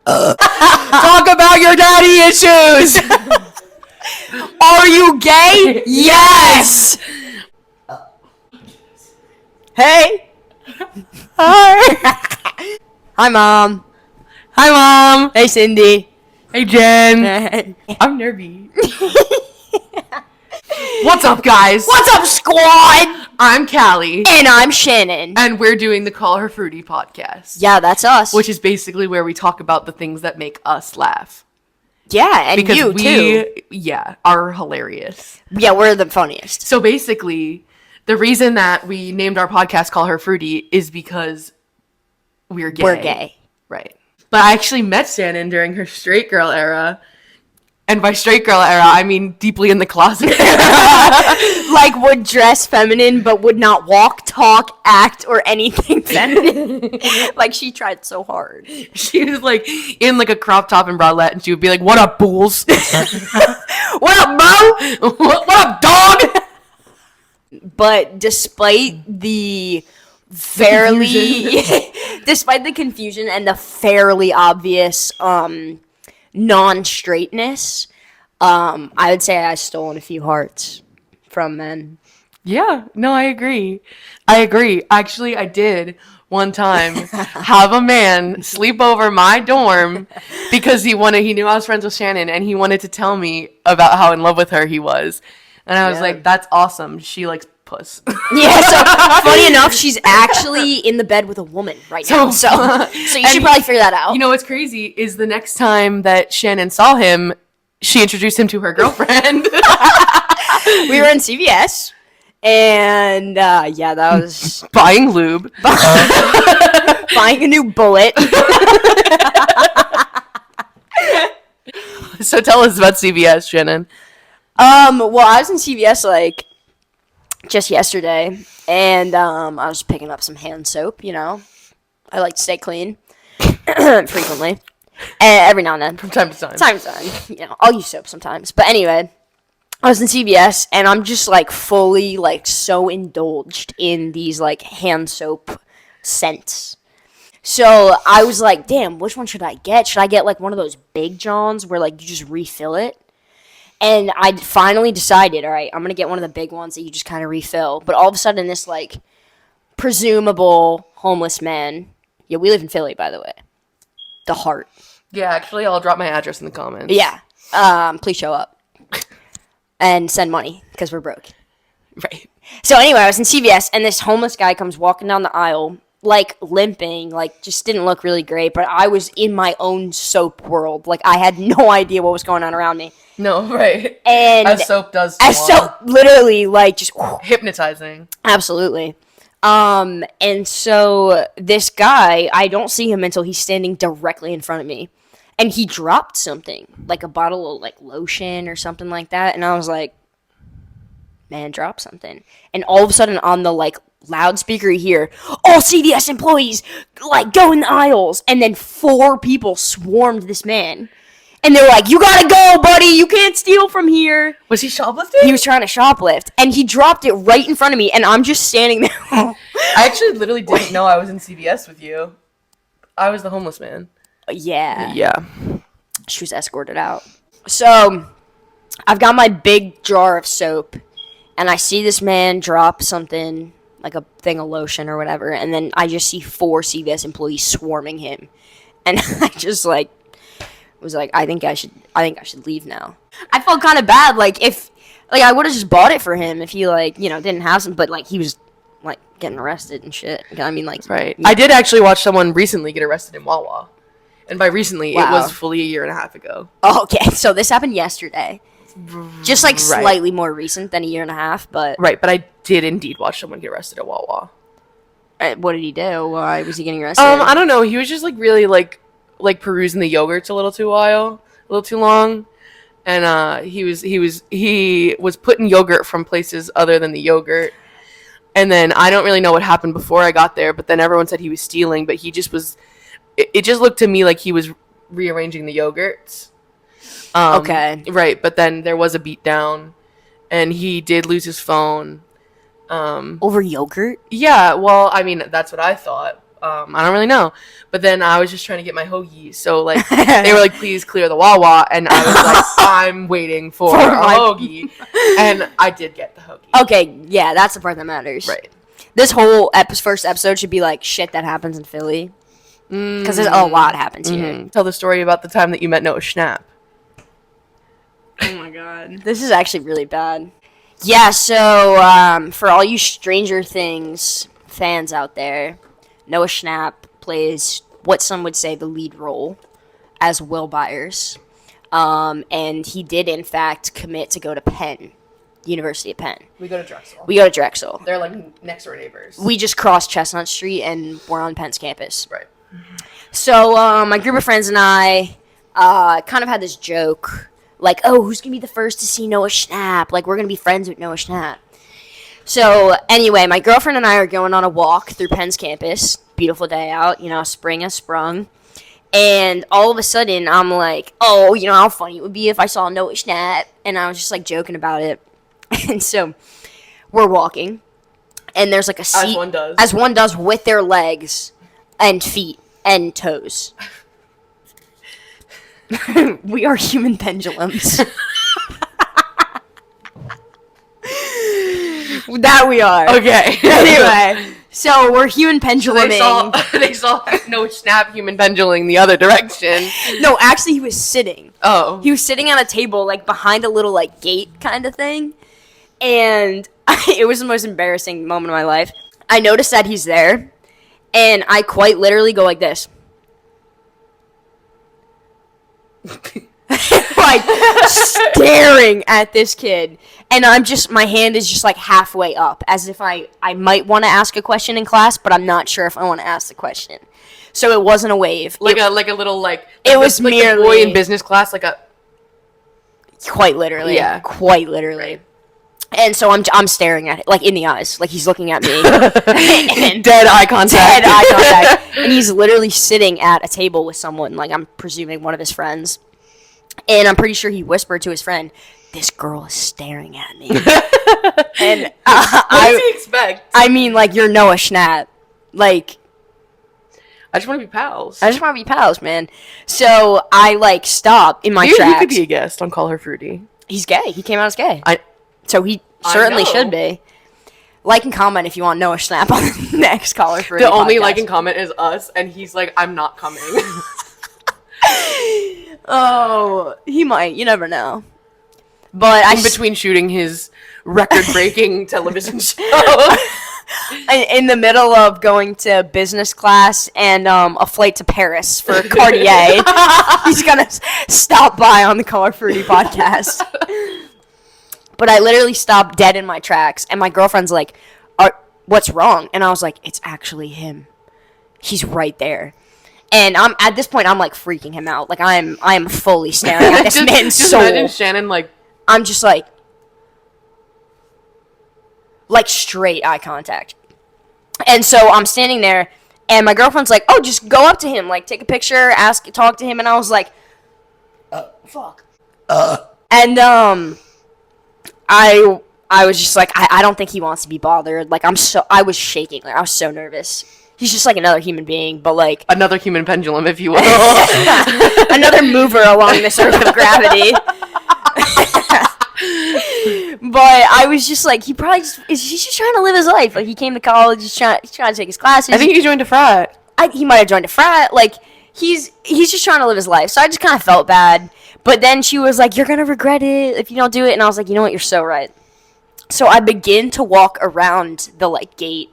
Talk about your daddy issues. Are you gay? Yes. Hey. Hi. Hi, Mom. Hi, Mom. Hey, Cindy. Hey, Jen. Hey. I'm nervy. What's up, guys? What's up, squad? I'm Callie. And I'm Shannon. And we're doing the Call Her Fruity podcast. Yeah, that's us. Which is basically where we talk about the things that make us laugh. Yeah, and because you, too. Yeah, are hilarious. Yeah, we're the funniest. So basically, the reason that we named our podcast Call Her Fruity is because we're gay. We're gay. Right. But I actually met Shannon during her straight girl era. And by straight girl era, I mean deeply in the closet era. Like, would dress feminine, but would not walk, talk, act, or anything feminine. Like, she tried so hard. She was, like, in, like, a crop top and bralette, and she would be like, what up, bulls? What up, bro? What up, dog? But despite the despite the confusion and the fairly obvious, non-straightness, I would say I've stolen a few hearts from men. Yeah, no, I agree. Actually, I did one time have a man sleep over my dorm because he knew I was friends with Shannon, and he wanted to tell me about how in love with her he was. And I was like, that's awesome. She likes puss. Yeah, so funny enough, she's actually in the bed with a woman right now. So you should probably figure that out. You know what's crazy is the next time that Shannon saw him, she introduced him to her girlfriend. We were in CVS, and yeah, that was buying lube, buying a new bullet. So tell us about CVS, Shannon. Well, I was in CVS like just yesterday, and I was picking up some hand soap. You know, I like to stay clean frequently, and every now and then, from time to time. You know, I'll use soap sometimes. But anyway, I was in CVS, and I'm just like fully like so indulged in these like hand soap scents. So I was like, damn, which one should I get? Should I get like one of those Big Johns where like you just refill it? And I finally decided, all right, I'm going to get one of the big ones that you just kind of refill. But all of a sudden, this, like, presumable homeless man. Yeah, we live in Philly, by the way. The Heart. Yeah, actually, I'll drop my address in the comments. Yeah. Please show up. And send money, because we're broke. Right. So anyway, I was in CVS, and this homeless guy comes walking down the aisle, like, limping, like, just didn't look really great. But I was in my own soap world. Like, I had no idea what was going on around me. No, right. And as soap does. As soap, literally, like, just hypnotizing. Absolutely. And so this guy, I don't see him until he's standing directly in front of me, and he dropped something, like a bottle of like lotion or something like that, and I was like, man, drop something. And all of a sudden on the like loudspeaker you hear, all CVS employees like go in the aisles, and then 4 people swarmed this man. And they were like, you gotta go, buddy. You can't steal from here. Was he shoplifting? He was trying to shoplift. And he dropped it right in front of me. And I'm just standing there. I actually literally didn't know I was in CVS with you. I was the homeless man. Yeah. Yeah. She was escorted out. So, I've got my big jar of soap. And I see this man drop something, like a thing of lotion or whatever. And then I just see 4 CVS employees swarming him. And I just like, was like, I think I should leave now. I felt kind of bad, like, if, like, I would have just bought it for him if he, like, you know, didn't have some, but, like, he was, like, getting arrested and shit. I mean, like... Right. I did actually watch someone recently get arrested in Wawa. And by recently, It was fully a year and a half ago. Oh, okay, so this happened yesterday. Just, like, slightly more recent than a year and a half, but... Right, but I did indeed watch someone get arrested at Wawa. What did he do? Why was he getting arrested? I don't know. He was just, like, really, like perusing the yogurts a little too long, and he was putting yogurt from places other than the yogurt, and then I don't really know what happened before I got there, but then everyone said he was stealing, but he just was. It just looked to me like he was rearranging the yogurts. Okay. Right, but then there was a beat down, and he did lose his phone. Over yogurt? Yeah, well, I mean, that's what I thought. I don't really know. But then I was just trying to get my hoagie. So, like, they were like, please clear the Wawa. And I was like, I'm waiting for a hoagie. And I did get the hoagie. Okay, yeah, that's the part that matters. Right. This whole first episode should be like shit that happens in Philly. Because there's a lot happens here. Tell the story about the time that you met Noah Schnapp. Oh my god. This is actually really bad. Yeah, so for all you Stranger Things fans out there, Noah Schnapp plays what some would say the lead role as Will Byers. And he did, in fact, commit to go to Penn, University of Penn. We go to Drexel. They're like next door neighbors. We just crossed Chestnut Street and we're on Penn's campus. Right. So my group of friends and I kind of had this joke. Like, oh, who's going to be the first to see Noah Schnapp? Like, we're going to be friends with Noah Schnapp. So, anyway, my girlfriend and I are going on a walk through Penn's campus. Beautiful day out. You know, spring has sprung. And all of a sudden, I'm like, oh, you know how funny it would be if I saw Noah Schnapp? And I was just, like, joking about it. And so, we're walking. And there's, like, a seat. As one does. As one does with their legs and feet and toes. We are human pendulums. That we are. Okay. Anyway, so we're human penduluming. They saw Noah Schnapp human pendulum the other direction. No, actually, he was sitting. Oh. He was sitting at a table, like, behind a little, like, gate kind of thing. And it was the most embarrassing moment of my life. I noticed that he's there, and I quite literally go like this. Like staring at this kid, and my hand is just like halfway up, as if I might want to ask a question in class, but I'm not sure if I want to ask the question. So it wasn't a wave, like a little like it was like merely a boy in business class, like a quite literally, yeah, quite literally. Right. And so I'm staring at it, like in the eyes, like he's looking at me, and dead eye contact, and he's literally sitting at a table with someone, like I'm presuming one of his friends, and I'm pretty sure he whispered to his friend, "This girl is staring at me." And what does he expect? I mean, like, you're Noah Schnapp, like. I just want to be pals. Man. So I like stop in my tracks. He could be a guest on Call Her Fruity. He's gay. He came out as gay. So he certainly should be. Like and comment if you want Noah Schnapp on the next Call Her Fruity. The only like and comment is us, and he's like, I'm not coming. Oh, he might. You never know. But in between shooting his record-breaking television show. In the middle of going to business class and a flight to Paris for Cartier, he's gonna stop by on the Call Her Fruity podcast. But I literally stopped dead in my tracks, and my girlfriend's like, "What's wrong?" And I was like, "It's actually him. He's right there." And at this point, I'm like freaking him out. Like I am fully staring at this man's soul. Imagine Shannon like. I'm just like straight eye contact. And so I'm standing there, and my girlfriend's like, "Oh, just go up to him, like take a picture, talk to him." And I was like, fuck. And I was just like, I don't think he wants to be bothered. Like I was shaking. Like I was so nervous. He's just like another human being, but like another human pendulum, if you will. Another mover along this earth of gravity. But I was just like, he's just trying to live his life. Like he came to college, he's trying to take his classes. I think he joined a frat. He might have joined a frat. Like he's just trying to live his life. So I just kind of felt bad. But then she was like, "You're gonna regret it if you don't do it." And I was like, "You know what? You're so right." So I begin to walk around the like gate.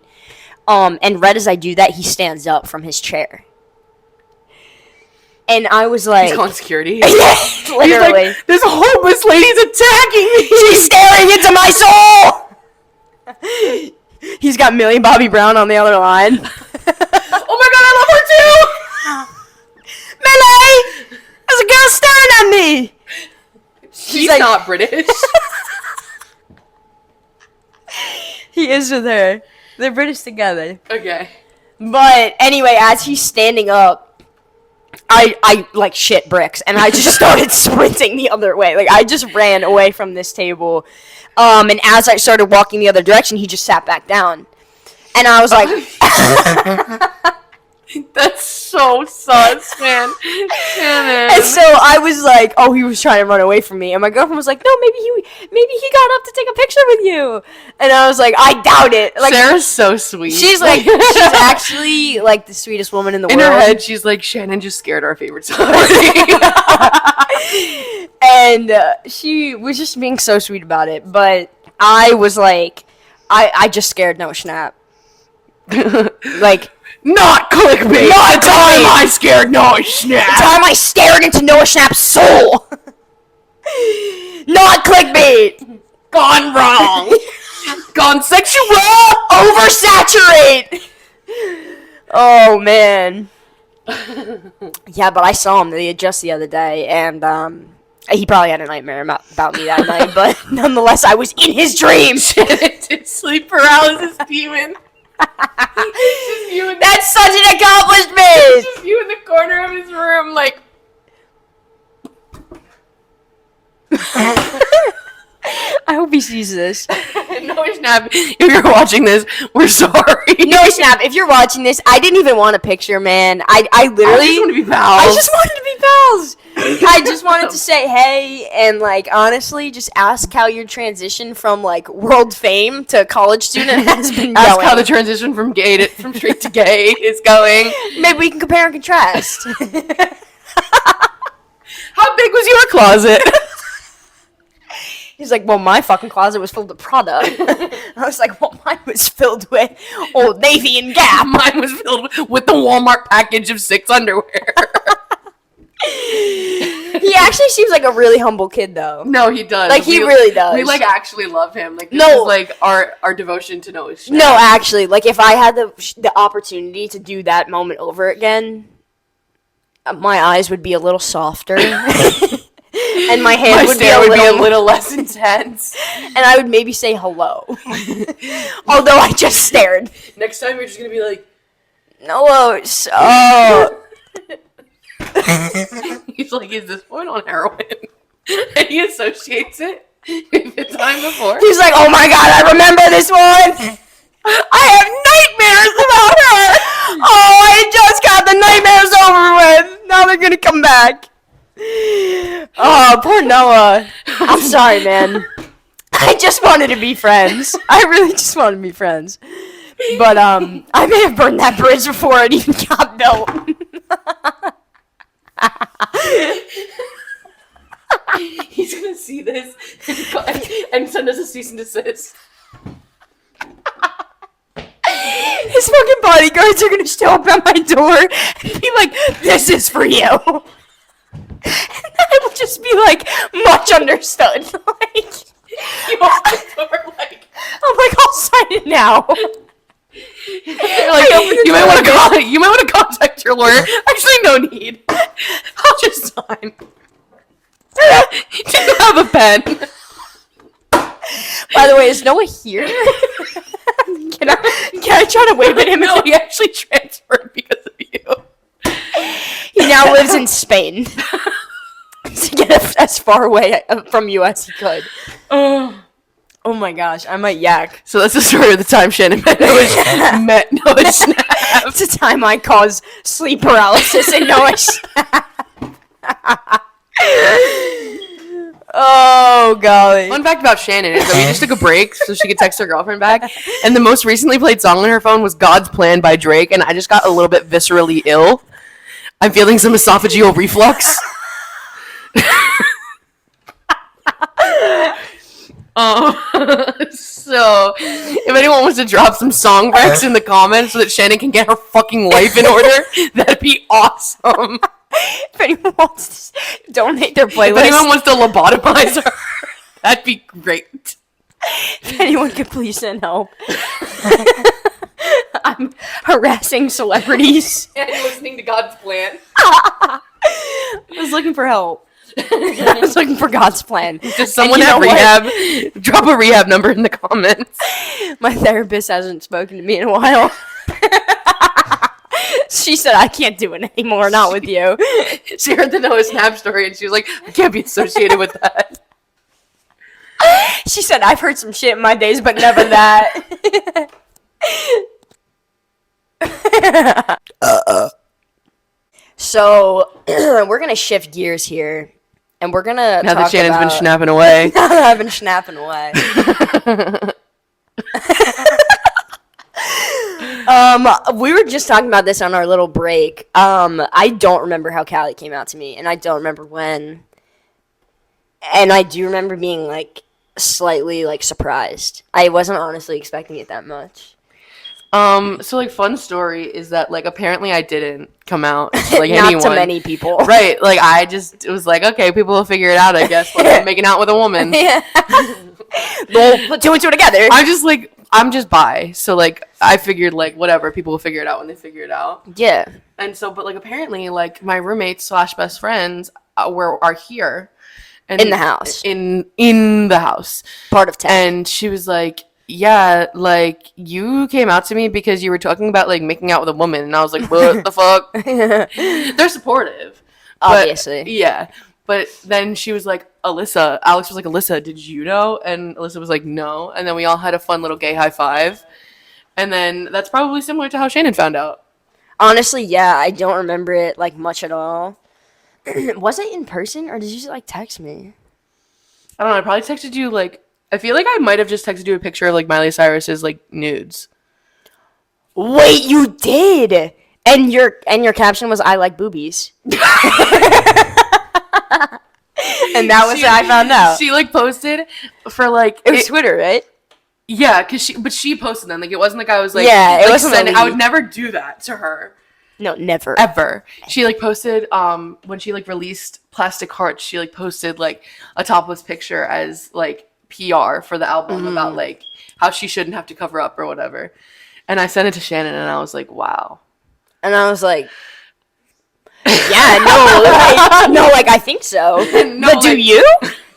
And right as I do that, he stands up from his chair. And I was like... He's calling security? Literally. He's like, "This homeless lady's attacking me! She's staring into my soul!" He's got Millie Bobby Brown on the other line. Oh my god, I love her too! Millie! There's a girl staring at me! She's like, not British. He is with her. They're British together. Okay. But anyway, as he's standing up, I like shit bricks, and I just started sprinting the other way. Like I just ran away from this table. And as I started walking the other direction, he just sat back down. And I was like That's so sus, man. And so I was like, oh, he was trying to run away from me. And my girlfriend was like, no, maybe he got up to take a picture with you. And I was like, I doubt it. Like, Sarah's so sweet. she's actually like the sweetest woman in the world. In her head, she's like, Shannon just scared our favorite celebrity. And she was just being so sweet about it. But I was like, I just scared Noah Schnapp. Like, not clickbait. Not the time I scared Noah Schnapp. the time I stared into Noah Schnapp's soul. Not clickbait. Gone wrong. Gone sexual. Oversaturate. Oh man. Yeah, but I saw him just the other day, and he probably had a nightmare about me that night. But nonetheless, I was in his dream. It's sleep paralysis demon. That's such an accomplishment. Just you in the corner of his room, like. I hope he sees this. Noah Schnapp, if you're watching this, we're sorry. Noah Schnapp, if you're watching this, I didn't even want a picture, man. I literally. I just want to be pals. I just wanted to be pals. I just wanted to say hey and, like, honestly, just ask how your transition from, like, world fame to college student has been Ask going. how the transition from straight to gay is going. Maybe we can compare and contrast. How big was your closet? He's like, well, my fucking closet was filled with Prada. I was like, well, mine was filled with Old Navy and Gap. Mine was filled with the Walmart package of 6 underwear. He actually seems like a really humble kid, though. No, he does. Like, he really does. We, like, actually love him. Like, this No. is, like, our devotion to Noah Schnapp. No, actually, like, if I had the opportunity to do that moment over again, my eyes would be a little softer. And my hand would be a little less intense. And I would maybe say hello. Although I just stared. Next time you're just going to be like, No, so... He's like, is this point on heroin? And he associates it with the time before. He's like, oh my god, I remember this one! I have nightmares about her! Oh, I just got the nightmares over with! Now they're gonna come back. Oh, poor Noah. I'm sorry, man. I just wanted to be friends. I really just wanted to be friends. But, I may have burned that bridge before it even got built. He's gonna see this and send us a cease and desist. His fucking bodyguards are gonna show up at my door and be like, this is for you. And I will just be like, much understood. Like, You open the door, like, I'm like, I'll sign it now. you might want to contact your lawyer. Actually, no need. I'll just sign. Do you have a pen? By the way, is Noah here? Can I try to wave at him? No, he actually transferred because of you. He now lives in Spain. To get as far away from you as he could. Oh my gosh, I might yak. So that's the story of the time Shannon met Noah Schnapp. It's the time I caused sleep paralysis and Noah Schnapp. Oh golly. Fun fact about Shannon is that we just took a break so she could text her girlfriend back, and the most recently played song on her phone was God's Plan by Drake, and I just got a little bit viscerally ill. I'm feeling some esophageal reflux. So if anyone wants to drop some song breaks in the comments so that Shannon can get her fucking life in order, that'd be awesome. If anyone wants to donate their playlist, If anyone wants to lobotomize her, that'd be great. If anyone could please send help. I'm harassing celebrities. And listening to God's Plan. I was looking for help. I was looking for God's plan. Does someone have rehab? Drop a rehab number in the comments. My therapist hasn't spoken to me in a while. She said, I can't do it anymore, not with you. She heard the Noah Schnapp story and she was like, I can't be associated with that. She said, I've heard some shit in my days, but never that. So we're gonna shift gears here, and we're gonna Now that talk Shannon's been about. snapping away. Now that I've been snapping away. We were just talking about this on our little break. I don't remember how Callie came out to me, and I don't remember when. And I do remember being like slightly like surprised. I wasn't honestly expecting it that much. So like fun story is that like apparently I didn't come out to like Not anyone. to many people. Right. Like I just it was like, okay, people will figure it out, I guess. Like I'm making out with a woman. Yeah. We'll put two and two together. I'm just bi. So like I figured like whatever, people will figure it out when they figure it out. Yeah. And so but like apparently like my roommates / best friends are here. And In the house. In the house. Part of town. And she was like, yeah, like, you came out to me because you were talking about, like, making out with a woman. And I was like, what the fuck? They're supportive. Obviously. But, yeah. But then she was like, Alex was like, Alyssa, did you know? And Alyssa was like, no. And then we all had a fun little gay high five. And then that's probably similar to how Shannon found out. Honestly, yeah, I don't remember it, like, much at all. Was it in person, or did you just, like, text me? I don't know. I probably texted you, like, I feel like I might have just texted you a picture of, like, Miley Cyrus's, like, nudes. Wait, you did! And your caption was, I like boobies. And that was how I found out. She, like, posted for, like... It was Twitter, right? Yeah, but she posted them. Like, it wasn't like I was, like... Yeah, it like, wasn't I would never do that to her. No, never. Ever. She, like, posted, when she, like, released Plastic Hearts, she, like, posted, like, a topless picture as, like, PR for the album about, like, how she shouldn't have to cover up or whatever. And I sent it to Shannon, and I was like, wow. And I was like... Yeah, no, like, I think so. No, but do like- you?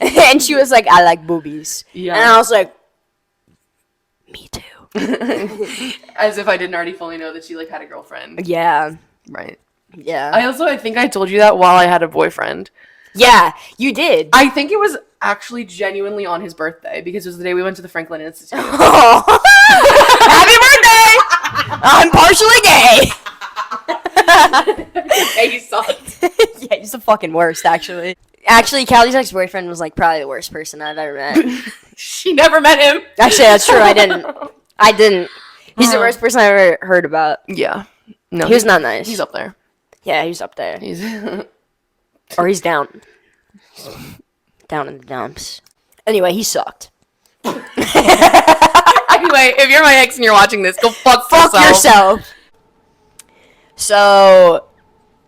And she was like, I like boobies. Yeah. And I was like, me too. As if I didn't already fully know that she, like, had a girlfriend. Yeah. Right. Yeah. I think I told you that while I had a boyfriend. Yeah, you did. I think it was actually genuinely on his birthday because it was the day we went to the Franklin Institute. Oh. Happy birthday! I'm partially gay. Hey, you sucked. Yeah, he's the fucking worst, actually. Actually, Callie's ex-boyfriend was, like, probably the worst person I've ever met. She never met him. Actually, that's true. I didn't. He's the worst person I ever heard about. Yeah. No. He was not nice. He's up there. Yeah, he's up there. He's Or he's down. Down in the dumps. Anyway, he sucked. Anyway, if you're my ex and you're watching this, go fuck yourself. So,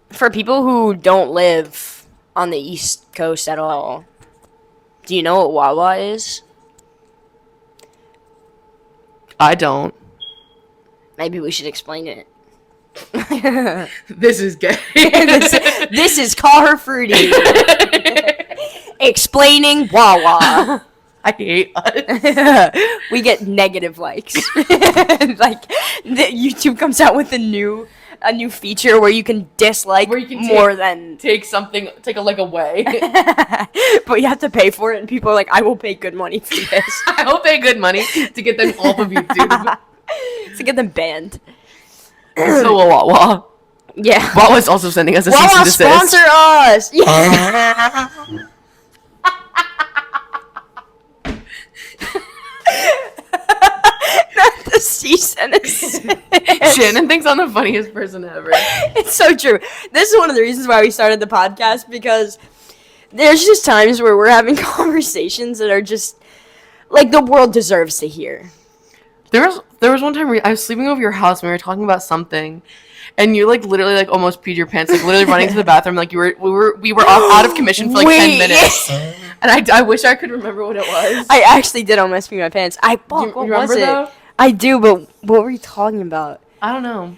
for people who don't live on the East Coast at all, do you know what Wawa is? I don't. Maybe we should explain it. This is gay. This is Call Her Fruity. Explaining Wawa. I hate us. We get negative likes. Like, YouTube comes out with a new feature where you can dislike more than take a leg away. but you have to pay for it, and people are like, I will pay good money for this. I will pay good money to get them off of YouTube. To get them banned. So Wawa. Yeah. Wawa's also sending us a cease Wawa and desist. sponsor us! Yeah. Not the cease and desist. Shannon thinks I'm the funniest person ever. It's so true. This is one of the reasons why we started the podcast, because there's just times where we're having conversations that are just like the world deserves to hear. There was one time where I was sleeping over your house and we were talking about something, and you like literally like almost peed your pants, like literally running to the bathroom, like we were out of commission for like 10 minutes. And I wish I could remember what it was. I actually did almost pee my pants. What was it? Though? I do, but what were you talking about? I don't know.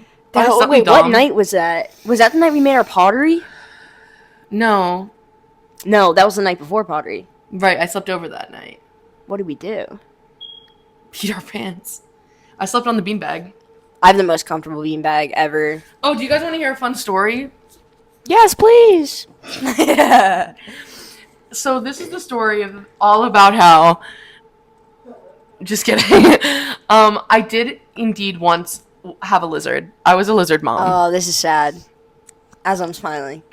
Wait, what night was that? Was that the night we made our pottery? No. No, that was the night before pottery. Right, I slept over that night. What did we do? Peed our pants. I slept on the beanbag. I have the most comfortable beanbag ever. Oh, do you guys want to hear a fun story? Yes, please. So this is the story of all about how... Just kidding. I did indeed once have a lizard. I was a lizard mom. Oh, this is sad. As I'm smiling.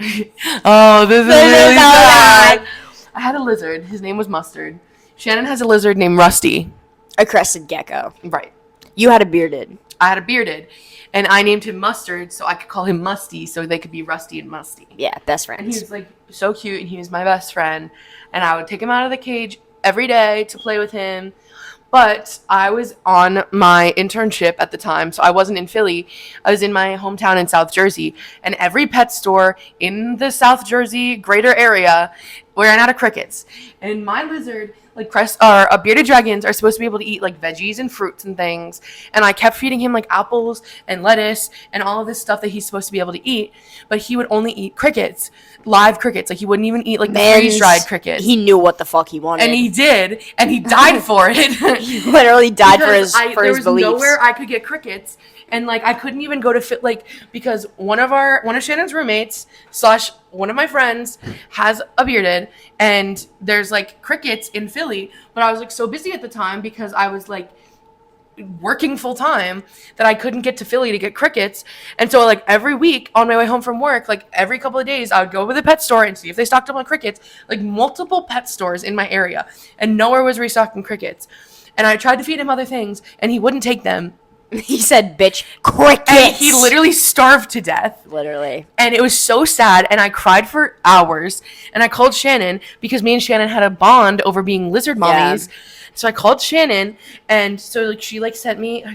Oh, this is really so sad. I had a lizard. His name was Mustard. Shannon has a lizard named Rusty. A crested gecko. Right. You had a bearded. I had a bearded. And I named him Mustard so I could call him Musty so they could be Rusty and Musty. Yeah, best And he friends. was like so cute and he was my best friend. And I would take him out of the cage every day to play with him. But I was on my internship at the time, so I wasn't in Philly. I was in my hometown in South Jersey. And every pet store in the South Jersey greater area ran out of crickets. And my lizard, like bearded dragons, are supposed to be able to eat like veggies and fruits and things. And I kept feeding him like apples and lettuce and all of this stuff that he's supposed to be able to eat. But he would only eat crickets, live crickets. Like he wouldn't even eat like the freeze-dried crickets. He knew what the fuck he wanted. And he did, and he died for it. He literally died for his there was beliefs. nowhere I could get crickets, and like I couldn't even go to fit like because one of Shannon's roommates / one of my friends has a bearded, and there's like crickets in Philly, but I was like so busy at the time because I was like working full time that I couldn't get to Philly to get crickets. And so like every week on my way home from work, like every couple of days, I would go to the pet store and see if they stocked up on crickets, like multiple pet stores in my area, and nowhere was restocking crickets. And I tried to feed him other things and he wouldn't take them. He said, bitch, crickets. And he literally starved to death. Literally. And it was so sad, and I cried for hours. And I called Shannon because me and Shannon had a bond over being lizard mommies. Yeah. So I called Shannon, and so like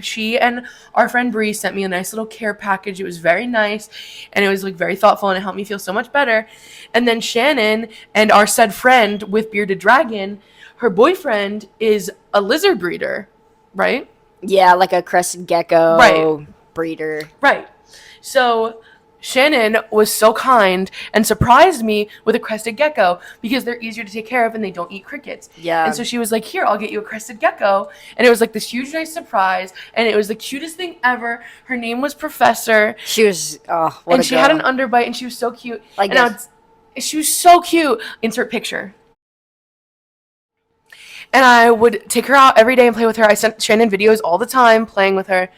she and our friend Bree sent me a nice little care package. It was very nice, and it was like very thoughtful, and it helped me feel so much better. And then Shannon and our said friend with bearded dragon, her boyfriend is a lizard breeder, right? Yeah, like a crested gecko breeder. Right. So Shannon was so kind and surprised me with a crested gecko because they're easier to take care of and they don't eat crickets. Yeah. And so she was like, here, I'll get you a crested gecko. And it was like this huge, nice surprise. And it was the cutest thing ever. Her name was Professor. She was, and she had an underbite and she was so cute. Like and she was so cute. Insert picture. And I would take her out every day and play with her. I sent Shannon videos all the time playing with her.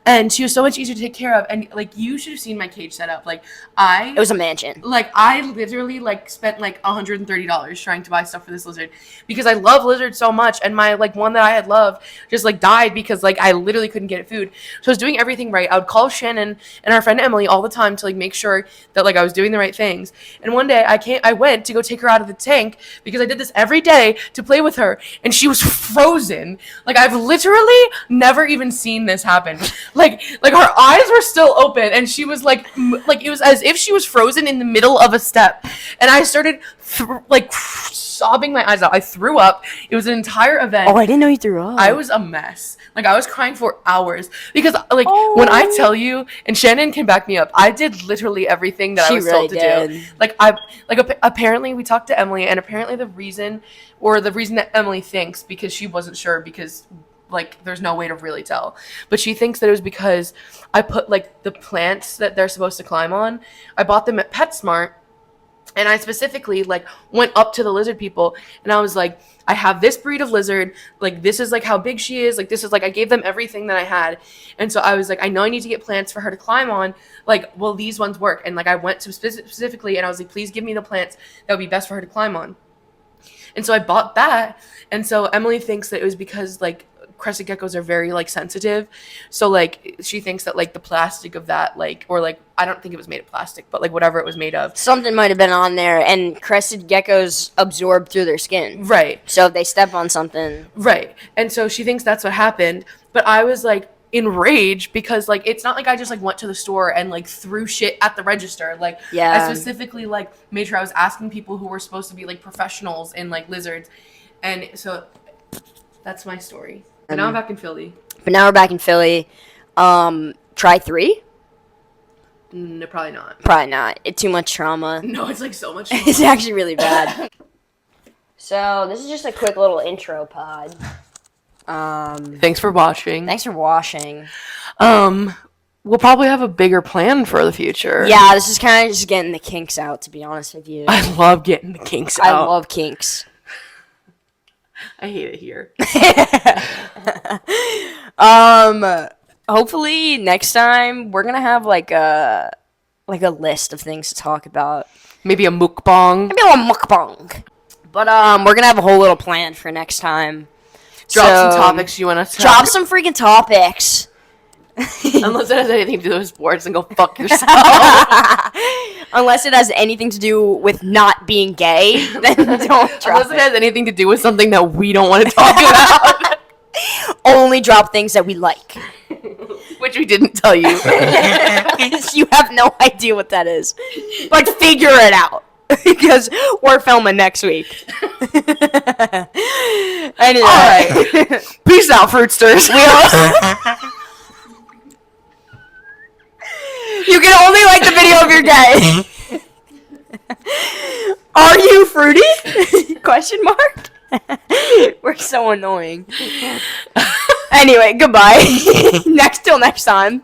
And she was so much easier to take care of. And, like, you should have seen my cage setup. Like, it was a mansion. Like, I literally, like, spent, like, $130 trying to buy stuff for this lizard. Because I love lizards so much. And my, like, one that I had loved just, like, died because, like, I literally couldn't get it food. So I was doing everything right. I would call Shannon and our friend Emily all the time to, like, make sure that, like, I was doing the right things. And one day I went to go take her out of the tank because I did this every day to play with her. And she was frozen. Like, I've literally never even seen this happen. Like her eyes were still open, and she was like it was as if she was frozen in the middle of a step. And I started sobbing my eyes out. I threw up. It was an entire event. Oh, I didn't know you threw up. I was a mess. Like, I was crying for hours because, like, when I tell you, and Shannon can back me up, I did literally everything that I was told to do. Like, apparently we talked to Emily, and apparently the reason that Emily thinks, because she wasn't sure because, like, there's no way to really tell, but she thinks that it was because I put, like, the plants that they're supposed to climb on, I bought them at PetSmart, and I specifically, like, went up to the lizard people, and I was like, I have this breed of lizard, like, this is, like, how big she is, like, this is, like, I gave them everything that I had, and so I was like, I know I need to get plants for her to climb on, like, well, these ones work, and, like, I went to specifically, and I was like, please give me the plants that would be best for her to climb on, and so I bought that, and so Emily thinks that it was because, like, crested geckos are very, like, sensitive, so, like, she thinks that, like, the plastic of that, like, or, like, I don't think it was made of plastic, but, like, whatever it was made of, something might have been on there, and crested geckos absorb through their skin, right? So if they step on something, right? And so she thinks that's what happened, but I was, like, enraged because, like, it's not like I just, like, went to the store and, like, threw shit at the register. Like, yeah. I specifically, like, made sure I was asking people who were supposed to be, like, professionals in, like, lizards, and so that's my story. But now I'm back in Philly. Try 3? No, probably not. Probably not. It's too much trauma. No, it's, like, so much trauma. It's actually really bad. So, this is just a quick little intro pod. Thanks for watching. We'll probably have a bigger plan for the future. Yeah, this is kind of just getting the kinks out, to be honest with you. I love getting the kinks out. I love kinks. I hate it here. hopefully next time we're gonna have like a list of things to talk about. Maybe a mukbang. Maybe a little mukbang. But we're gonna have a whole little plan for next time. Drop So, some topics you want to Drop some freaking topics. Unless it has anything to do with sports, and go fuck yourself. Unless it has anything to do with not being gay, then don't drop Unless it it. has anything to do with something that we don't want to talk about. Only drop things that we like. Which we didn't tell you. You have no idea what that is. But figure it out. Because we're filming next week. Anyway. Alright. Peace out, Fruitsters. You can only like the video if you're gay. Are you fruity? Question mark? We're so annoying. Anyway, goodbye. Till next time.